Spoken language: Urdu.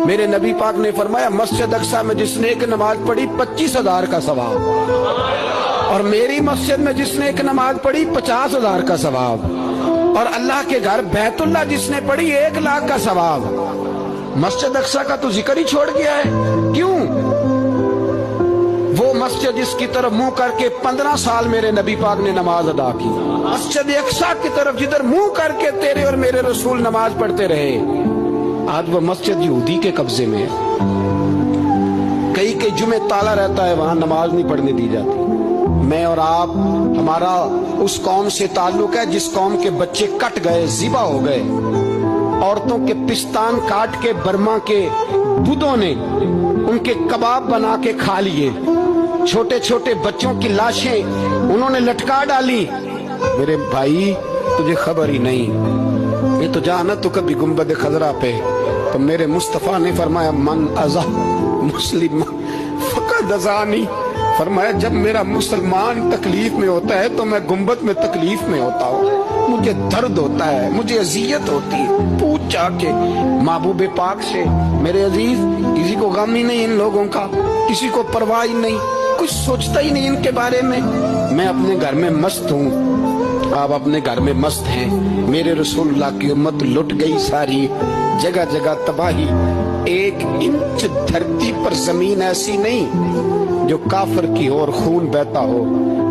میرے نبی پاک نے فرمایا مسجد اقصی میں جس نے ایک نماز پڑھی 25,000 کا ثواب، اور میری مسجد میں جس نے ایک نماز پڑھی 50,000 کا ثواب، اور اللہ کے گھر بیت اللہ جس نے پڑھی 1,00,000 کا ثواب۔ مسجد اقصی کا تو ذکر ہی چھوڑ گیا ہے، کیوں؟ وہ مسجد جس کی طرف منہ کر کے 15 سال میرے نبی پاک نے نماز ادا کی، مسجد اقصی کی طرف جدھر منہ کر کے تیرے اور میرے رسول نماز پڑھتے رہے، آج وہ مسجد یہودی کے قبضے میں ہے۔ کئی جمعے تالا رہتا ہے، وہاں نماز نہیں پڑھنے دی جاتی۔ میں اور آپ، ہمارا اس قوم سے تعلق ہے جس قوم کے بچے کٹ گئے، ذبح ہو گئے، عورتوں کے پستان کاٹ کے برما کے بدھوں نے ان کے کباب بنا کے کھا لیے، چھوٹے چھوٹے بچوں کی لاشیں انہوں نے لٹکا ڈالی۔ میرے بھائی تجھے خبر ہی نہیں، یہ تو جانا تو کبھی گنبد خضرا پہ، تو میرے مصطفیٰ نے فرمایا من ازا مسلم فقد ازانی، فرمایا جب میرا مسلمان تکلیف میں ہوتا ہے تو میں گنبد میں تکلیف میں ہوتا ہوں، مجھے درد ہوتا ہے، مجھے اذیت ہوتی ہے۔ پوچھ جا کے محبوب پاک سے، میرے عزیز کسی کو غم ہی نہیں ان لوگوں کا، کسی کو پرواہ ہی نہیں، کچھ سوچتا ہی نہیں ان کے بارے میں۔ میں اپنے گھر میں مست ہوں، آپ اپنے گھر میں مست ہیں۔ میرے رسول اللہ کی امت لٹ گئی ساری، جگہ جگہ تباہی، 1 انچ دھرتی پر زمین ایسی نہیں جو کافر کی اور خون بہتا ہو۔